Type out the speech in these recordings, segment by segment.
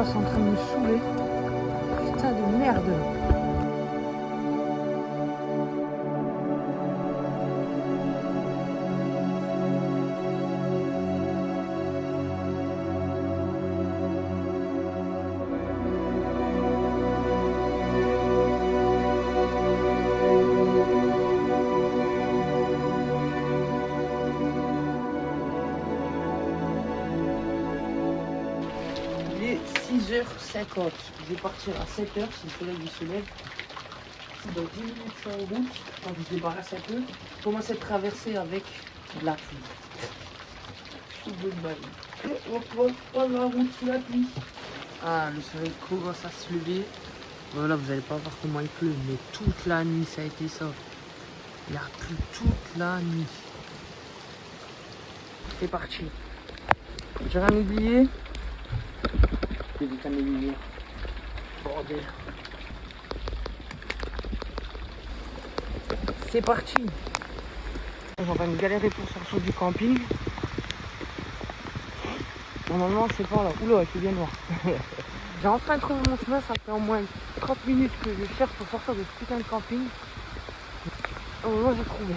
gosses en train de me saouler. Putain de merde. Il est 6h50. Je vais partir à 7h si le soleil se lève. Dans 10 minutes, je suis en route. Quand je me débarrasse un peu, je commence à traverser avec de la pluie. Je suis de balle. On va prendre la route sous la pluie. Ah, le soleil commence à se lever. Voilà, vous n'allez pas voir comment il pleut, mais toute la nuit, ça a été ça. Il a plu toute la nuit. C'est parti. J'ai rien oublié. J'ai des mes lumières. Bordel. C'est parti. On va me galérer pour sortir du camping. Normalement c'est par là. Oula, il fait bien noir. J'ai enfin trouvé mon chemin, ça fait au moins 30 minutes que je cherche pour sortir de ce putain de camping. Au moment j'ai trouvé.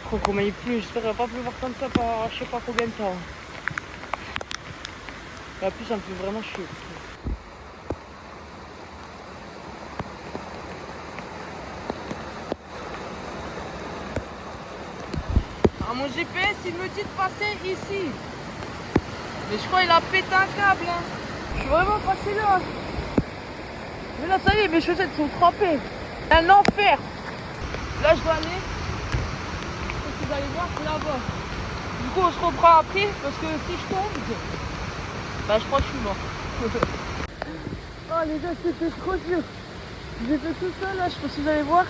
Trop comment il pleut, j'espère qu'il va pas pleuvoir comme ça par je sais pas combien de temps. Et en plus ça me fait vraiment chier. Alors mon GPS il me dit de passer ici. Mais je crois qu'il a pété un câble hein. Je suis vraiment passé là. Mais là ça y est, mes chaussettes sont trempées. C'est un enfer. Là je dois aller. Vous allez voir, c'est là-bas. Du coup, on se reprend après parce que si je tombe, bah je crois que je suis mort. Oh les gars, c'était trop dur. J'ai fait tout ça là, je sais pas si vous allez voir.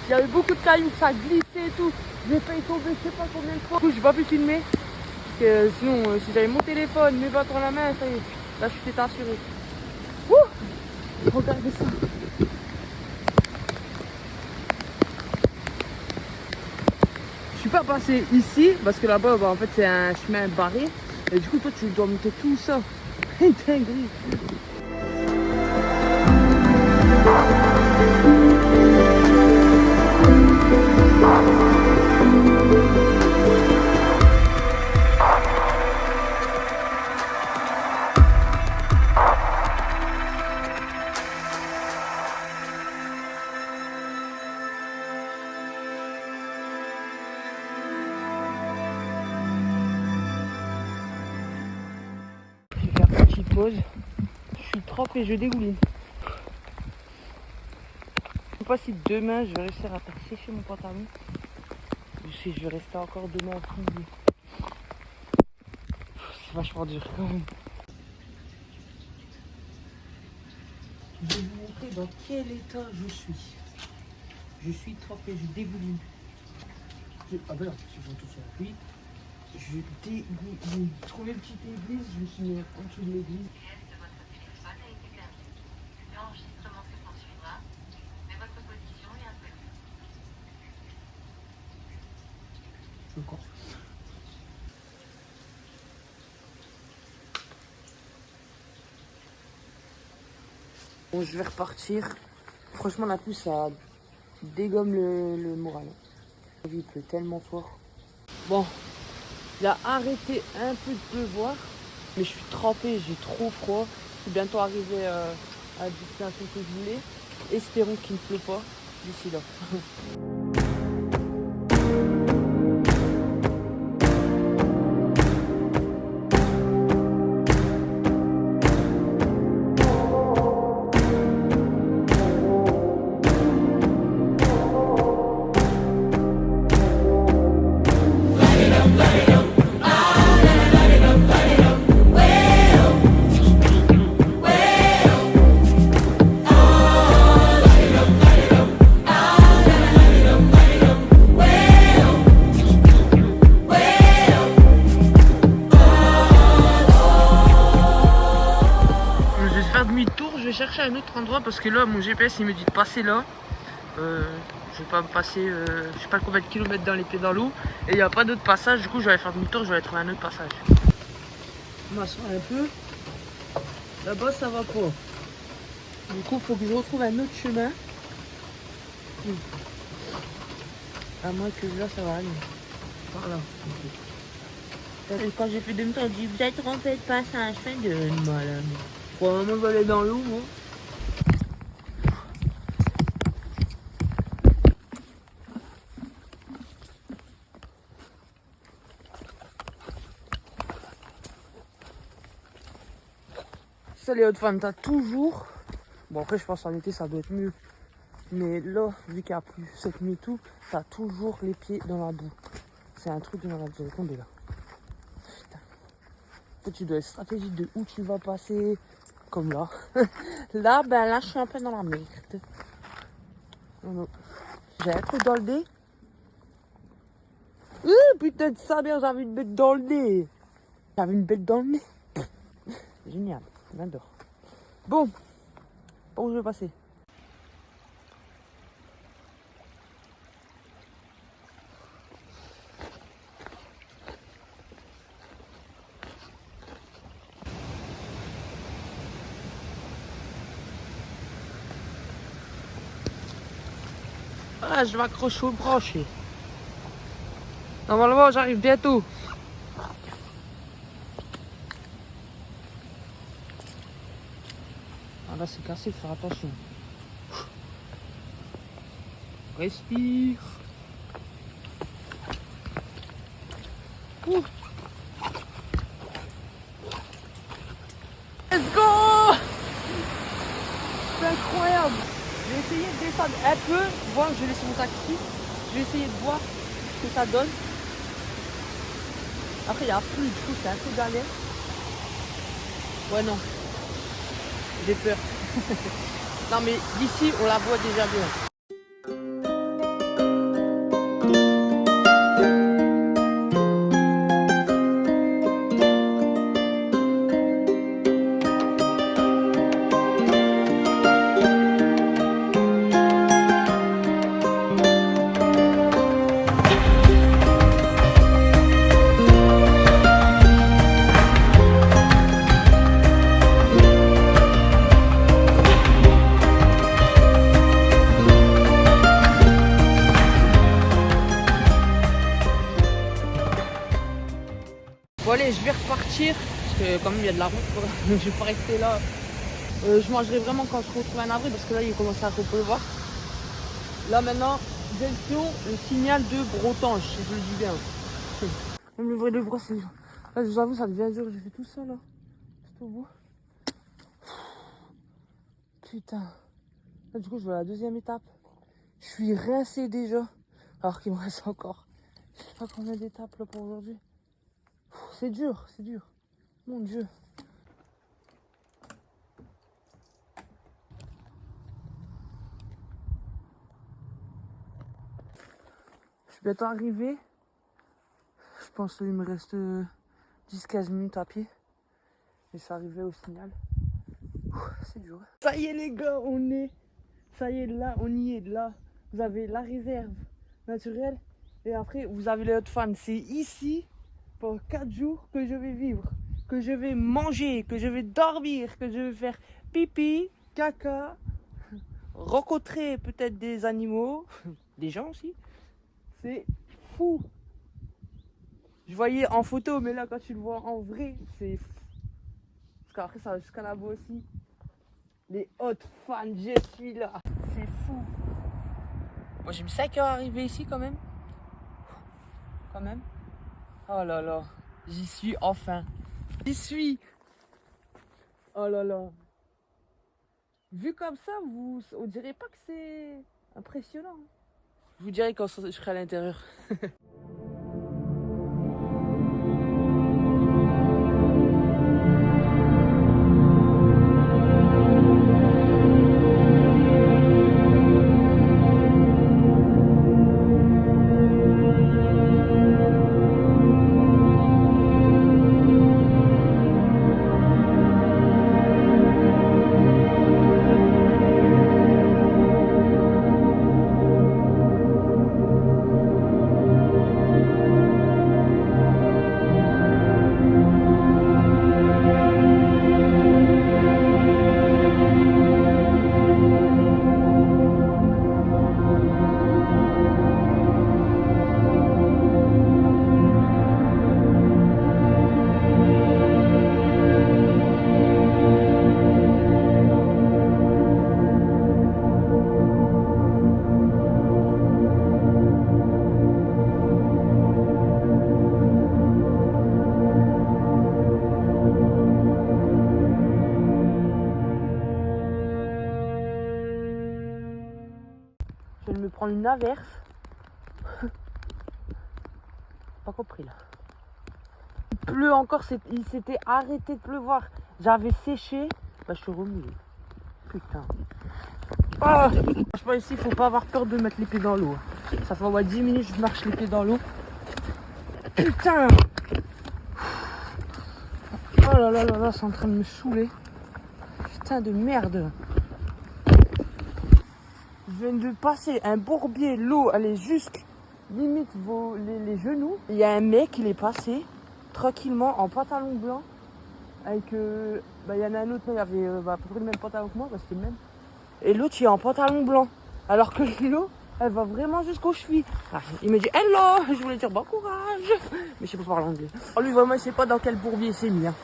Il y avait beaucoup de cailloux, ça glissait et tout. J'ai failli tomber je sais pas combien de fois. Du coup, j'ai pas pu filmer. Parce que sinon, si j'avais mon téléphone, mes bâtons à la main, ça y est, la chute est assurée. Ouh, regardez ça. Je suis pas passé ici parce que là-bas bah, en fait c'est un chemin barré et du coup toi tu dois monter tout ça. Dinguerie. Je vais faire une petite pause. Je suis trempé, je dégouline. Je sais pas si demain je vais réussir à faire sécher mon pantalon ou si je vais rester encore demain en plié. C'est vachement dur quand même. Je vais vous montrer dans quel état je suis. Je suis trempé, je dégouline. Ah ben non, je vais tout sur la pluie. Je dégouline. J'ai trouvé une petite église, je me suis mis en dessous de l'église. L'enregistrement se poursuivra, mais votre position est inconnue. Encore. Bon, je vais repartir. Franchement, la pluie, ça dégomme le moral. Il pleut tellement fort. Bon, il a arrêté un peu de pleuvoir, mais je suis trempé, j'ai trop froid. Je suis bientôt arrivé à la destination que je voulais. Espérons qu'il ne pleut pas d'ici là. Chercher un autre endroit parce que là mon GPS il me dit de passer là Je vais pas me passer, je sais pas combien de kilomètres dans les pédalos. Et il n'y a pas d'autre passage, du coup je vais aller faire demi-tour, je vais aller trouver un autre passage. Je m'assois un peu. Là-bas ça va pas. Du coup il faut que je retrouve un autre chemin. À moins que là ça va aller. Par là. Et quand j'ai fait demi-tour, on dit peut-être trompé de passage, fin de malade. Probablement va aller dans l'eau, moi. Ça les Hauts-de-Fanes, t'as toujours. Bon après je pense en été ça doit être mieux. Mais là, vu qu'il y a plus cette nuit et tout, t'as toujours les pieds dans la boue. C'est un truc de malade, j'avais tombé là. Putain. En fait, tu dois être stratégique de où tu vas passer. Comme là. Là, ben là, je suis un peu dans la merde. Non. J'ai un truc dans le nez. Putain de sa mère, j'avais une bête dans le nez. J'avais une bête dans le nez. Génial, j'adore. Bon, par où je vais passer? Voilà, je m'accroche au branché. Normalement, j'arrive bientôt. Ah là, c'est cassé, faut faire attention. Respire. Ouh. Let's go! C'est incroyable! Je vais essayer de descendre un peu, voir, je vais laisser mon taxi. Je vais essayer de voir ce que ça donne. Après, il n'y a plus, du coup, c'est un peu galère. Ouais, non. J'ai peur. Non, mais d'ici, on la voit déjà bien. Bon allez, je vais repartir, parce que quand même il y a de la route, quoi. Donc je vais pas rester là. Je mangerai vraiment quand je retrouve un abri, parce que là il commence à repleuvoir. Là maintenant, direction le signal de Brotange, si je le dis bien. Même le vrai de bras, c'est... Là je vous avoue, ça devient dur, j'ai fait tout ça là. Tout au bout. Putain. Là du coup je vais à la deuxième étape. Je suis rincé déjà. Alors qu'il me reste encore, je sais pas combien d'étapes là pour aujourd'hui. C'est dur, c'est dur. Mon Dieu. Je suis bientôt arrivé. Je pense qu'il me reste 10-15 minutes à pied. Et je suis arrivé au signal. C'est dur. Ça y est les gars, on est. Ça y est là, on y est là. Vous avez la réserve naturelle. Et après, vous avez les Hauts-de-Fanes. C'est ici, pour 4 jours, que je vais vivre. Que je vais manger, que je vais dormir, que je vais faire pipi, caca, rencontrer peut-être des animaux, des gens aussi. C'est fou. Je voyais en photo, mais là quand tu le vois en vrai, c'est fou. Parce qu'après ça va jusqu'à là-bas aussi. Les Hauts-de-Fanes, je suis là. C'est fou. Moi j'ai mis 5 heures à arriver ici quand même. Quand même. Oh là là. J'y suis enfin. J'y suis. Oh là là. Vu comme ça, on dirait pas que c'est impressionnant. Je vous dirai quand je serai à l'intérieur. Je viens de me prendre une averse. Pas compris là. Il pleut encore, il s'était arrêté de pleuvoir. J'avais séché. Bah je suis remué. Putain. Ah, franchement ici, il faut pas avoir peur de mettre les pieds dans l'eau. Ça fait 10 minutes que je marche les pieds dans l'eau. Putain. Oh là là là là, c'est en train de me saouler. Putain de merde. Je viens de passer un bourbier, l'eau elle est jusque limite les genoux. Il y a un mec, il est passé tranquillement en pantalon blanc. Avec, il y en a un autre, il avait à peu près le même pantalon que moi, c'était le même. Et l'autre il est en pantalon blanc. Alors que l'eau, elle va vraiment jusqu'aux chevilles. Ah, il me dit hello, je voulais dire bon courage. Mais je sais pas parler anglais. Alors lui vraiment, il sait pas dans quel bourbier il s'est mis. Hein.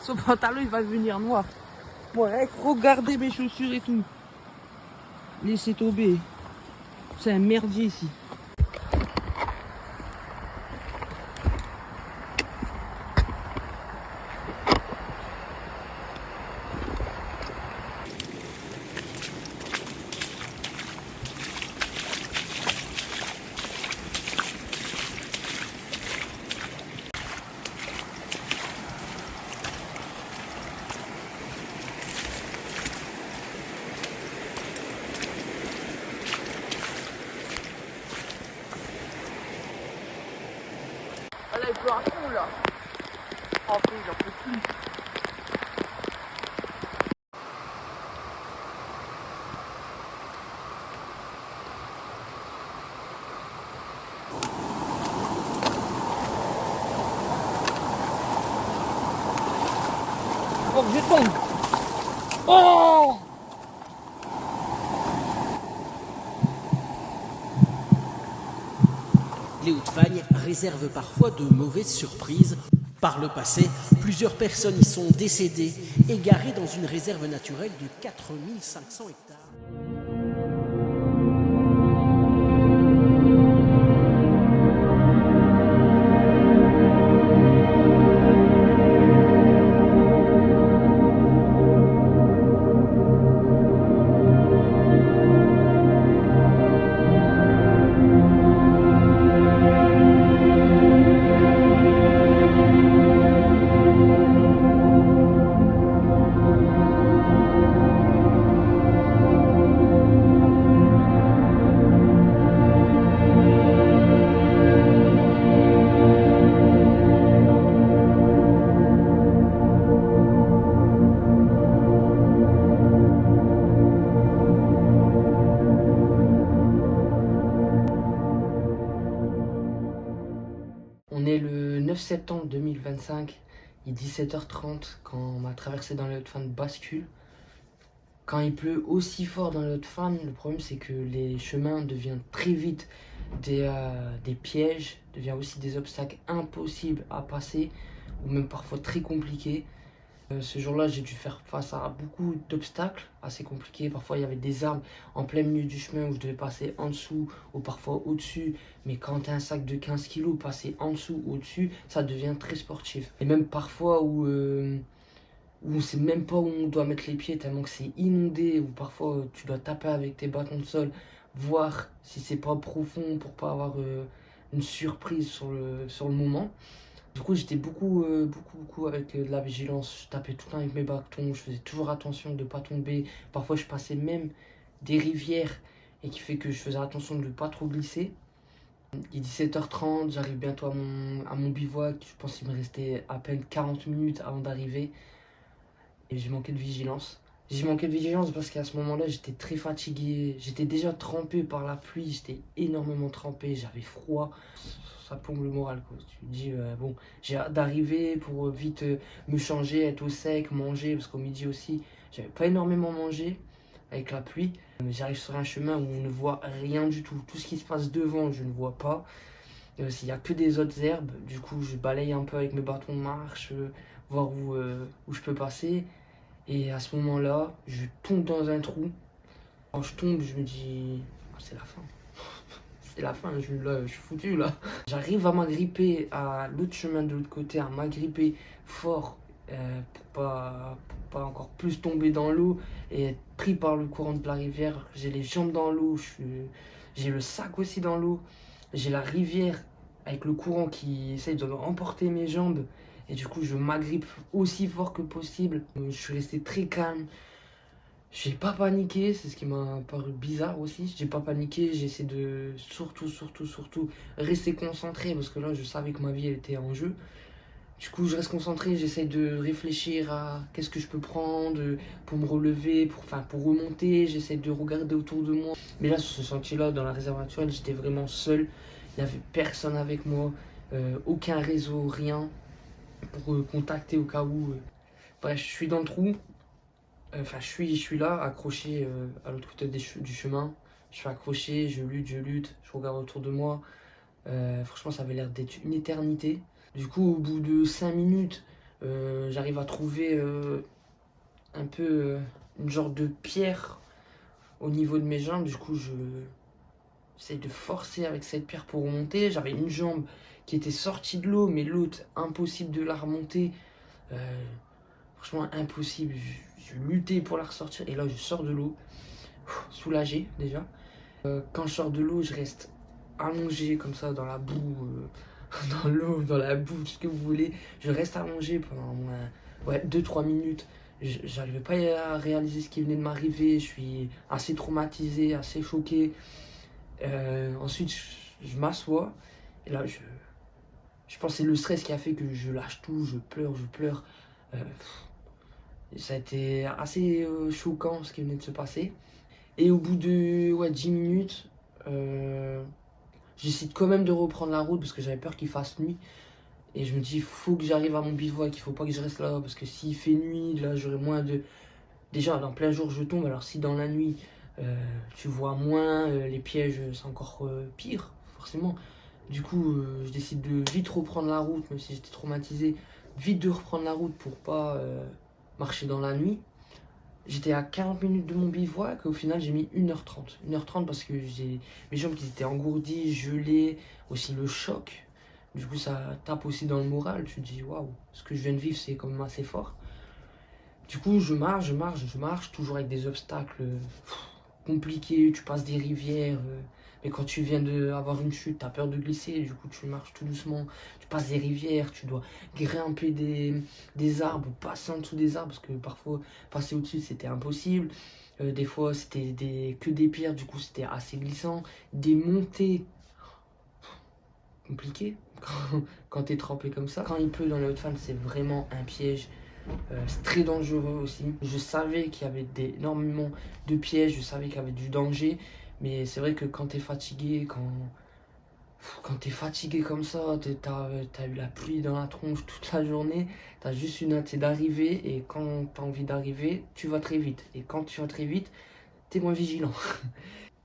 Son pantalon il va devenir noir. Ouais, regardez mes chaussures et tout. Laissez tomber. C'est un merdier ici. Ah là, il pleut à fond là. Oh, j'en peux plus. Faut que je tombe. Oh! Les Hauts-de-Fagne réservent parfois de mauvaises surprises. Par le passé, plusieurs personnes y sont décédées, égarées dans une réserve naturelle de 4500 hectares. On est le 9 septembre 2025, il est 17h30 quand ma traversée dans les Hauts-de-Fagne bascule. Quand il pleut aussi fort dans les Hauts-de-Fagne, le problème c'est que les chemins deviennent très vite des pièges, deviennent aussi des obstacles impossibles à passer ou même parfois très compliqués. Ce jour-là, j'ai dû faire face à beaucoup d'obstacles assez compliqués. Parfois, il y avait des arbres en plein milieu du chemin où je devais passer en dessous ou parfois au-dessus. Mais quand tu as un sac de 15 kilos, passer en dessous ou au-dessus, ça devient très sportif. Et même parfois où on ne sait même pas où on doit mettre les pieds tellement que c'est inondé, ou parfois tu dois taper avec tes bâtons de sol, voir si c'est pas profond pour pas avoir une surprise sur le moment. Du coup, j'étais beaucoup avec de la vigilance. Je tapais tout le temps avec mes bâtons. Je faisais toujours attention de ne pas tomber. Parfois, je passais même des rivières et qui fait que je faisais attention de ne pas trop glisser. Il est 17h30, j'arrive bientôt à mon bivouac. Je pense qu'il me restait à peine 40 minutes avant d'arriver. Et j'ai manqué de vigilance. J'ai manqué de vigilance parce qu'à ce moment-là, j'étais très fatigué. J'étais déjà trempé par la pluie. J'étais énormément trempé. J'avais froid. Ça plombe le moral, quoi. Tu te dis, bon, j'ai hâte d'arriver pour vite me changer, être au sec, manger. Parce qu'au midi aussi, j'avais pas énormément mangé avec la pluie. Mais j'arrive sur un chemin où on ne voit rien du tout. Tout ce qui se passe devant, je ne vois pas. Il n'y a que des autres herbes. Du coup, je balaye un peu avec mes bâtons de marche, voir où je peux passer. Et à ce moment-là, je tombe dans un trou. Quand je tombe, je me dis, oh, c'est la fin. C'est la fin, je suis foutu là. J'arrive à m'agripper à l'autre chemin de l'autre côté, à m'agripper fort pour pas encore plus tomber dans l'eau et être pris par le courant de la rivière. J'ai les jambes dans l'eau, j'ai le sac aussi dans l'eau, j'ai la rivière avec le courant qui essaye de emporter mes jambes. Et du coup, je m'agrippe aussi fort que possible. Je suis resté très calme. J'ai pas paniqué, c'est ce qui m'a paru bizarre aussi. J'ai pas paniqué, j'essaie de surtout rester concentré parce que là, je savais que ma vie elle était en jeu. Du coup, je reste concentré, j'essaie de réfléchir à qu'est-ce que je peux prendre pour me relever, pour remonter. J'essaie de regarder autour de moi. Mais là, sur ce sentier-là, dans la réserve naturelle, j'étais vraiment seul. Il n'y avait personne avec moi, aucun réseau, rien pour contacter au cas où. Bref, je suis dans le trou. Enfin, je suis là, accroché à l'autre côté du chemin. Je suis accroché, je lutte, je regarde autour de moi. Franchement, ça avait l'air d'être une éternité. Du coup, au bout de 5 minutes, j'arrive à trouver un peu une genre de pierre au niveau de mes jambes. Du coup, j'essaie de forcer avec cette pierre pour remonter. J'avais une jambe qui était sortie de l'eau, mais l'autre, impossible de la remonter. Franchement, impossible. Je luttais pour la ressortir. Et là, je sors de l'eau, soulagé déjà. Quand je sors de l'eau, je reste allongé comme ça dans la boue, dans l'eau, dans la boue, tout ce que vous voulez. Je reste allongé pendant 2-3 minutes. J'arrivais pas à réaliser ce qui venait de m'arriver. Je suis assez traumatisé, assez choqué. Ensuite, je m'assois. Et là, je pense que c'est le stress qui a fait que je lâche tout, je pleure. Ça a été assez choquant ce qui venait de se passer. Et au bout de 10 minutes, j'essaie quand même de reprendre la route parce que j'avais peur qu'il fasse nuit. Et je me dis, il faut que j'arrive à mon bivouac, il faut pas que je reste là parce que s'il fait nuit, là j'aurai moins de. Déjà, dans plein jour, je tombe. Alors, si dans la nuit, tu vois moins, les pièges, c'est encore pire, forcément. Du coup, je décide de vite reprendre la route, même si j'étais traumatisé. Vite de reprendre la route pour pas marcher dans la nuit. J'étais à 40 minutes de mon bivouac et au final, j'ai mis 1h30. 1h30 parce que j'ai mes jambes qui étaient engourdies, gelées, aussi le choc. Du coup, ça tape aussi dans le moral. Tu te dis, waouh, ce que je viens de vivre, c'est quand même assez fort. Du coup, je marche, toujours avec des obstacles compliqués. Tu passes des rivières, mais quand tu viens d'avoir une chute, tu as peur de glisser. Du coup, tu marches tout doucement. Tu passes des rivières, tu dois grimper des arbres ou passer en dessous des arbres parce que parfois, passer au-dessus, c'était impossible. Des fois, c'était que des pierres, du coup, c'était assez glissant. Des montées compliquées quand tu es trempé comme ça. Quand il pleut dans les Hauts-de-Fanes, c'est vraiment un piège. C'est très dangereux aussi. Je savais qu'il y avait énormément de pièges, je savais qu'il y avait du danger, mais c'est vrai que quand t'es fatigué, quand t'es fatigué comme ça, t'as eu la pluie dans la tronche toute la journée, t'as juste une hâte, c'est d'arriver, et quand t'as envie d'arriver, tu vas très vite. Et quand tu vas très vite, t'es moins vigilant.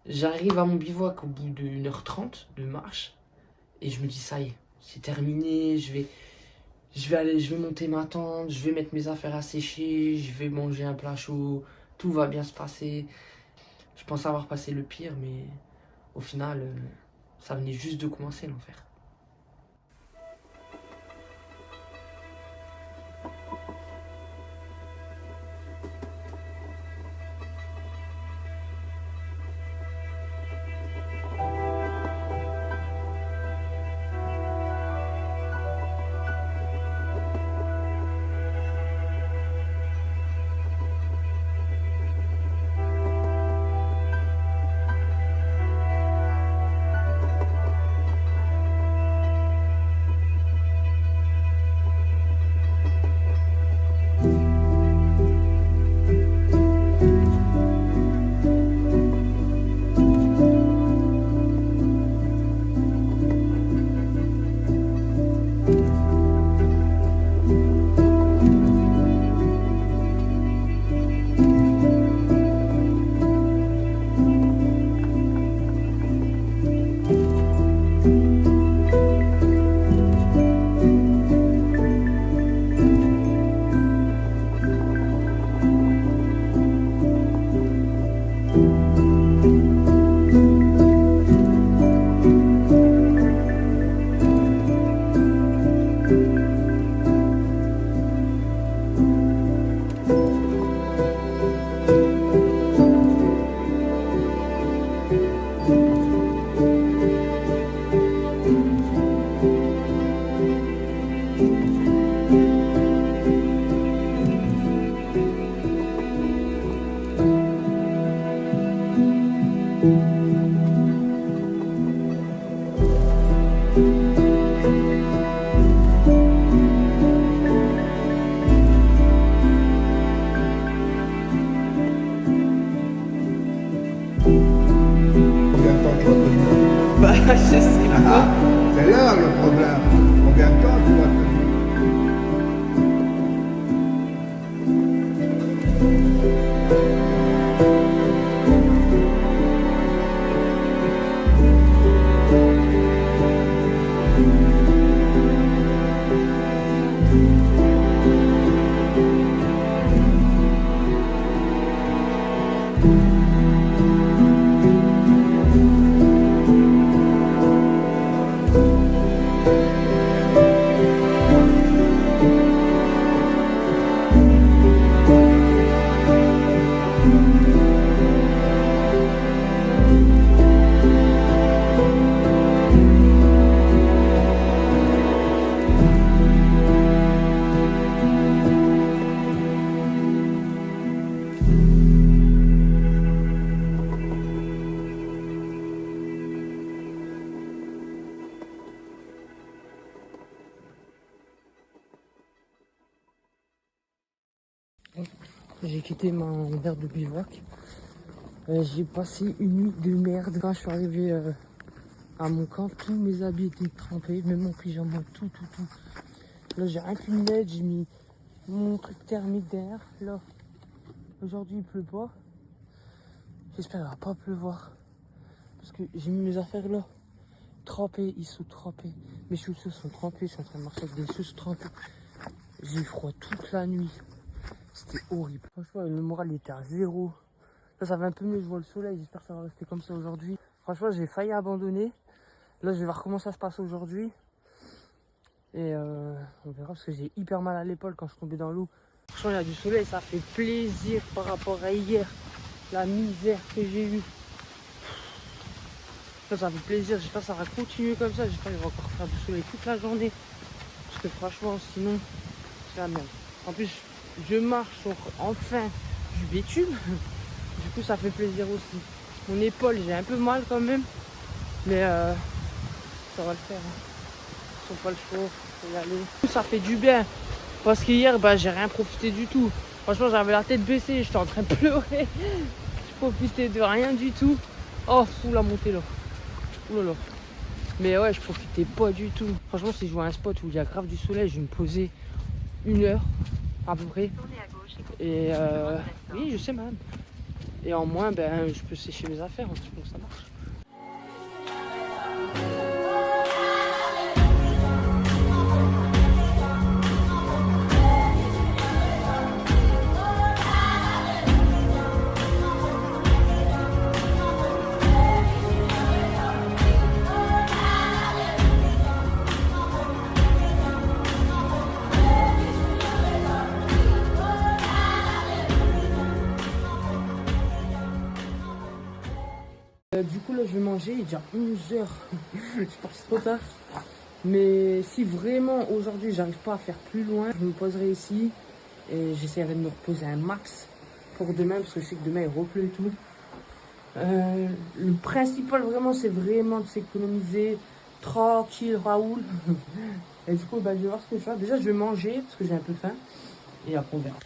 J'arrive à mon bivouac au bout de 1h30 de marche, et je me dis ça y est, c'est terminé, je vais monter ma tente, je vais mettre mes affaires à sécher, je vais manger un plat chaud, tout va bien se passer. Je pensais avoir passé le pire, mais au final, ça venait juste de commencer l'enfer. Je sais pas. C'est là le problème. Combien de temps tu vas tenir? J'ai quitté mon verre de bivouac. J'ai passé une nuit de merde. Quand je suis arrivé à mon camp, tous mes habits étaient trempés, même mon pyjama, tout. Là, j'ai rien qu'une lettre, j'ai mis mon truc thermique derrière. Là, aujourd'hui, il pleut pas. J'espère qu'il va pas pleuvoir. Parce que j'ai mis mes affaires là, trempées, ils sont trempés. Mes chaussures sont trempées, je suis en train de marcher avec des chaussures trempées. J'ai eu froid toute la nuit. C'était horrible. Franchement, le moral était à zéro. Là, ça va un peu mieux, je vois le soleil. J'espère que ça va rester comme ça aujourd'hui. Franchement, j'ai failli abandonner. Là, je vais voir comment ça se passe aujourd'hui. Et on verra parce que j'ai hyper mal à l'épaule quand je suis tombé dans l'eau. Franchement, il y a du soleil, ça fait plaisir par rapport à hier. La misère que j'ai eue. Là, ça fait plaisir. J'espère que ça va continuer comme ça. J'espère qu'il va encore faire du soleil toute la journée. Parce que franchement, sinon, c'est la merde. En plus, je marche sur enfin du bitume. Du coup, ça fait plaisir aussi. Mon épaule, j'ai un peu mal quand même. Mais ça va le faire. Ils sont pas le choix. Faut y aller. Ça fait du bien. Parce qu'hier, j'ai rien profité du tout. Franchement, j'avais la tête baissée. J'étais en train de pleurer. Je profitais de rien du tout. Oh, fou la montée là. Ouh là là. Mais ouais, je profitais pas du tout. Franchement, si je vois un spot où il y a grave du soleil, je vais me poser 1 heure à peu près. Et oui, je sais, madame. Et en moins, je peux sécher mes affaires. Donc ça marche. Du coup, là, je vais manger. Il est déjà 11h. Je pars trop tard. Mais si vraiment aujourd'hui, j'arrive pas à faire plus loin, je me poserai ici et j'essaierai de me reposer un max pour demain parce que je sais que demain il repleut et tout. Le principal vraiment, c'est vraiment de s'économiser tranquille, Raoul. Et du coup, je vais voir ce que je fais. Déjà, je vais manger parce que j'ai un peu faim et après on verra.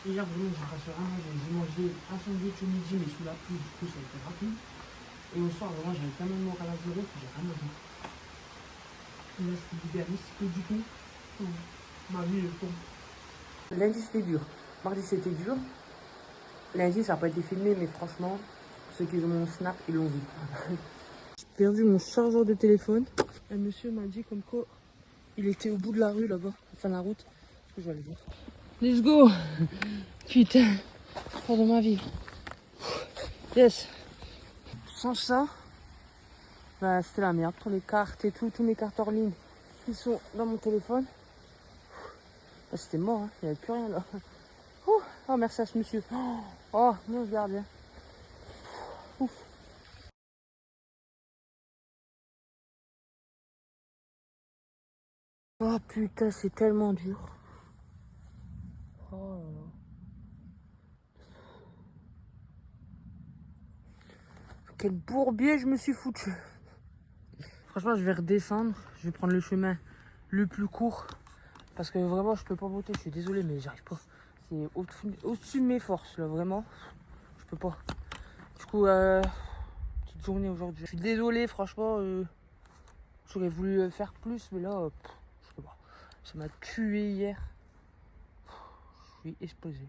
Hier, vraiment, j'ai pas rien. J'ai mangé un sandwich au midi, mais sous la pluie, du coup, ça a été rapide. Et au soir, vraiment, j'avais tellement de moral à zéro que j'ai rien mangé. Et là, c'était du dernier, c'est que du coup, ma vie est tombe. Lundi, c'était dur. Mardi, c'était dur. Lundi, ça n'a pas été filmé, mais franchement, ceux qui ont mon snap, ils l'ont vu. J'ai perdu mon chargeur de téléphone. Un monsieur m'a dit comme quoi il était au bout de la rue là-bas, enfin la route. Je vais aller voir. Let's go. Putain, pas de ma vie. Yes. Sans ça, c'était la merde pour les cartes et tout, tous mes cartes hors ligne qui sont dans mon téléphone. C'était mort, hein. Il n'y avait plus rien là. Oh, merci à ce monsieur. Oh, non, je garde bien. Ouf. Oh putain, c'est tellement dur. Oh là là. Quel bourbier je me suis foutu. Franchement, je vais redescendre. Je vais prendre le chemin le plus court. Parce que vraiment, je peux pas monter. Je suis désolé, mais j'arrive pas. C'est au-dessus de mes forces, là, vraiment. Je peux pas. Du coup, petite journée aujourd'hui. Je suis désolé, franchement. J'aurais voulu faire plus, mais là, je peux pas. Ça m'a tué hier. Je suis explosé.